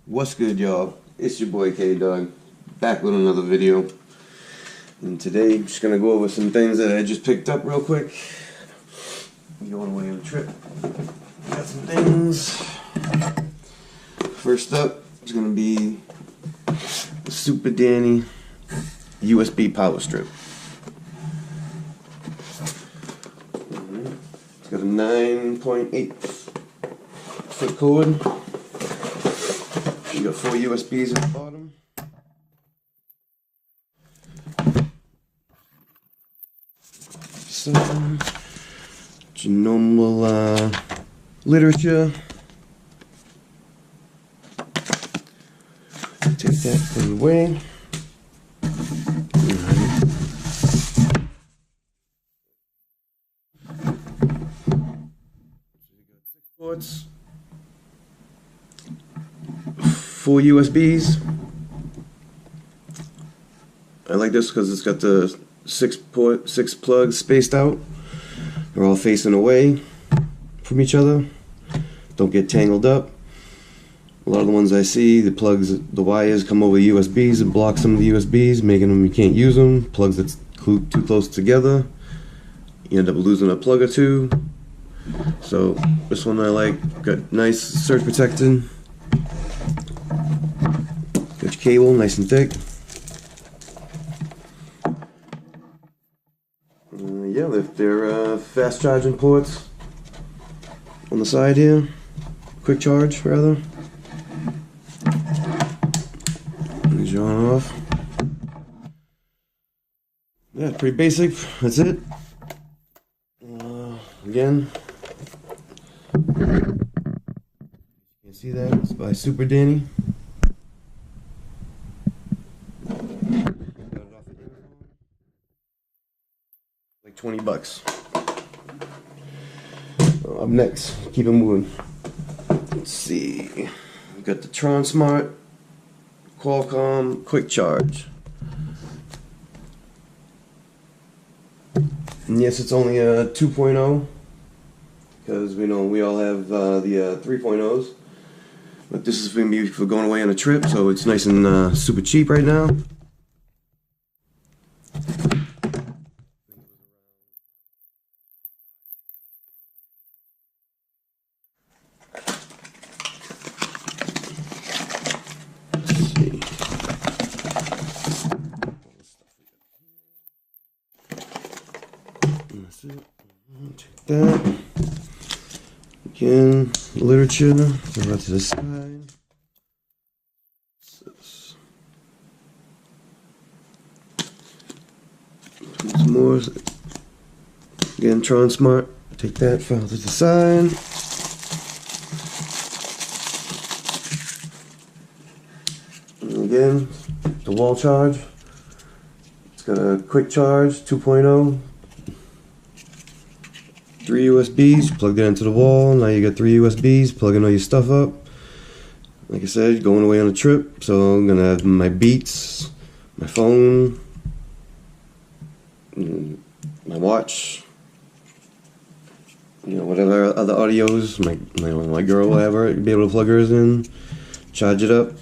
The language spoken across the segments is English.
What's good, y'all? It's your boy K-Dog, back with another video. And today, I'm just gonna go over some things that I just picked up real quick. Going away on a trip. Got some things. First up is gonna be the Super Danny USB power strip. It's got a 9.8 foot cord. You got 4 USBs at the bottom. Some normal literature. Take that from the way. Ports, 4 USBs. I like this because it's got the 6 plugs spaced out. They're all facing away from each other. Don't get tangled up. A lot of the ones I see, the wires come over the USBs and block some of the USBs, making them you can't use them. Plugs that's too close together, you end up losing a plug or two. So this one I like. Got nice surge protected. Got your cable, nice and thick. Yeah, they're fast charging ports on the side here. Quick charge, rather. These are on and off. Yeah, pretty basic. That's it. Again, you can see that it's by Super Danny. Like $20. Up next, keep it moving. Let's see. We got the TronSmart Qualcomm Quick Charge. And yes, it's only a 2.0 because we know we all have the 3.0s. But this is going to be for going away on a trip, so it's nice and super cheap right now. That's it. Take that. Again, literature. Go right to the side. Some more. Again, TronSmart. Take that, file to the side. And again, the wall charge. It's got a quick charge 2.0. 3 USBs, plugged it into the wall. Now you got 3 USBs, plugging all your stuff up. Like I said, going away on a trip, so I'm gonna have my Beats, my phone, my watch, you know, whatever other audios, my girl, whatever, be able to plug hers in, charge it up,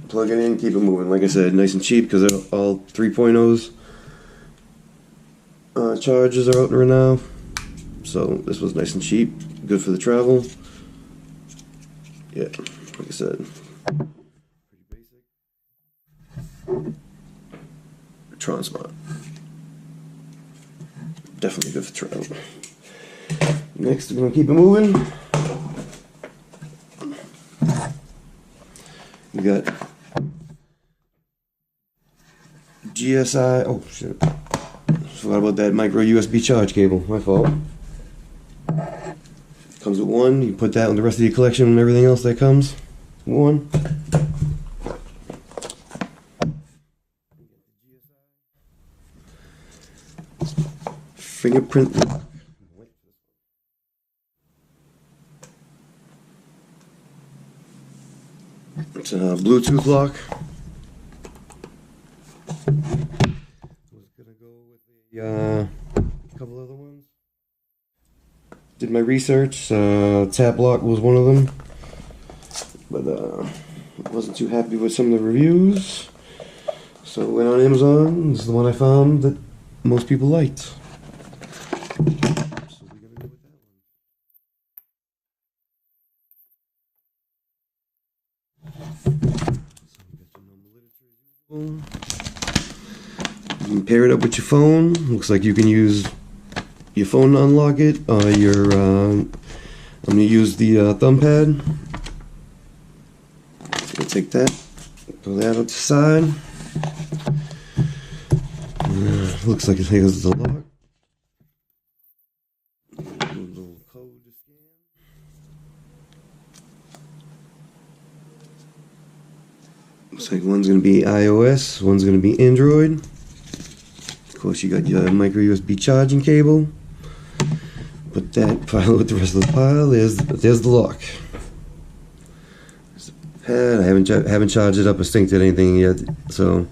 plug it in, keep it moving. Like I said, nice and cheap because they're all 3.0s. Chargers are out there now. So this was nice and cheap, good for the travel. Yeah, like I said, pretty basic. TronSmart, definitely good for travel. Next, we're gonna keep it moving. We got GSI. Oh shit! Forgot about that micro USB charge cable. My fault. Comes with one, you put that on the rest of your collection and everything else that comes. One. Fingerprint. It's a Bluetooth lock. Was gonna go with the couple other ones. Did my research. Tab lock was one of them. but I wasn't too happy with some of the reviews, so I went on Amazon. This is the one I found that most people liked. So we're gonna go with that one. So we got your normal literature as usual. You can pair it up with your phone. Looks like you can use your phone to unlock it, or your I'm gonna use the thumb pad. So we'll take that, pull that up to the side. Looks like it has the lock. Little code to scan. Looks like one's gonna be iOS, one's gonna be Android. Of course, you got your micro USB charging cable. Put that pile with the rest of the pile. There's the lock. There's the pad. I haven't charged it up or synced it anything yet. So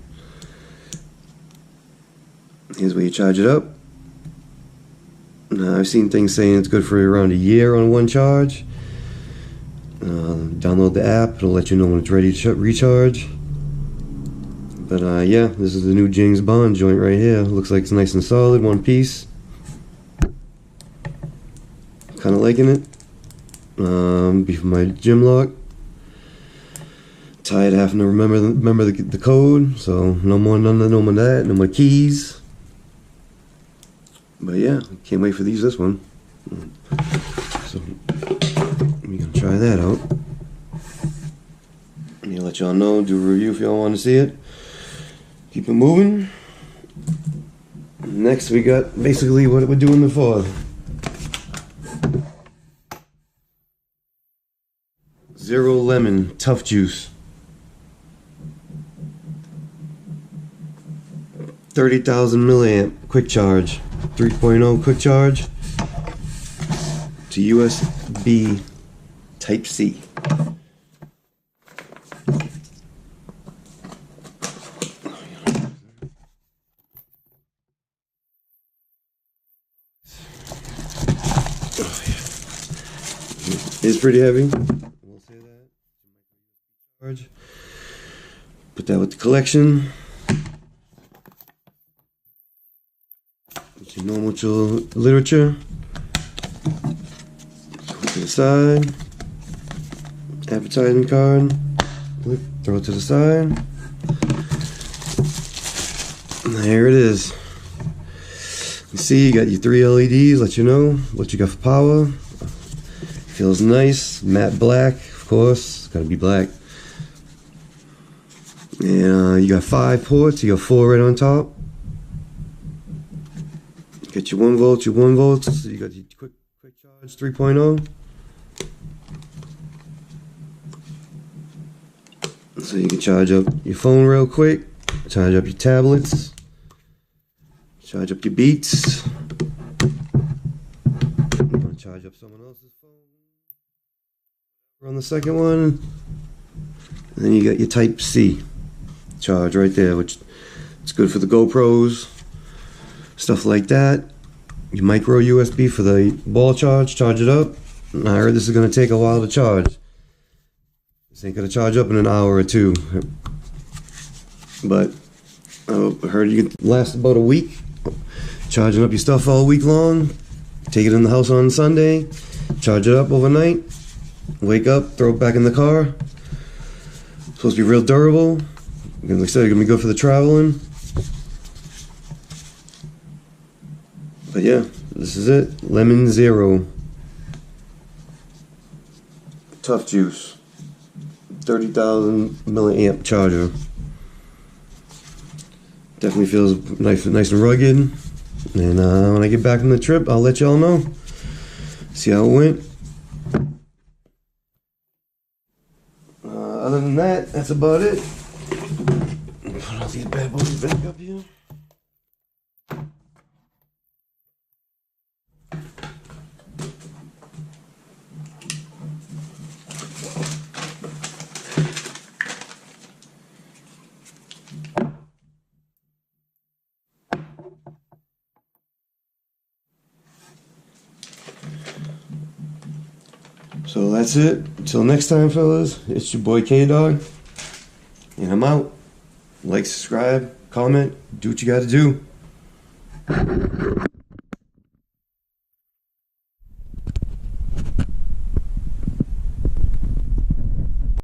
here's where you charge it up. Now, I've seen things saying it's good for around a year on one charge. Download the app. It'll let you know when it's ready to recharge. But yeah, this is the new James Bond joint right here. Looks like it's nice and solid, one piece. Kind of liking it. Be for my gym lock. Tired of having to remember the code, so no more that, no more keys. But yeah, can't wait for this one. So we're gonna try that out. I'm gonna let y'all know, do a review if y'all want to see it. Keep it moving. Next, we got basically what we're doing before. Zerolemon ToughJuice. 30,000 milliamp quick charge. 3.0 quick charge to USB Type C. It's pretty heavy. We'll say that. Charge. Put that with the collection. With your normal literature. Put it to the side. Advertising card. Throw it to the side. There it is. You see, you got your 3 LEDs. Let you know what you got for power. Feels nice, matte black, of course, it's gotta be black. And you got 5 ports, you got 4 right on top. Get your 1 volt, your 1 volts, so you got your quick charge 3.0. So you can charge up your phone real quick, charge up your tablets, charge up your Beats. You wanna charge up someone else's phone. On the second one, and then you got your Type C charge right there, which is good for the GoPros, stuff like that. Your micro USB for the ball charge it up. I heard this is going to take a while to charge. This ain't going to charge up in an hour or two, but I heard you can last about a week, charging up your stuff all week long. Take it in the house on Sunday, charge it up overnight. Wake up, throw it back in the car. Supposed to be real durable. Like I said, it's gonna be good for the traveling. But yeah, this is it. Lemon Zero. ToughJuice. 30,000 milliamp charger. Definitely feels nice and rugged. And when I get back from the trip, I'll let y'all know. See how it went. Other than that, that's about it. Put all these bad boys back up here. So that's it. Until next time, fellas, it's your boy K-Dog, and I'm out. Like, subscribe, comment, do what you gotta do.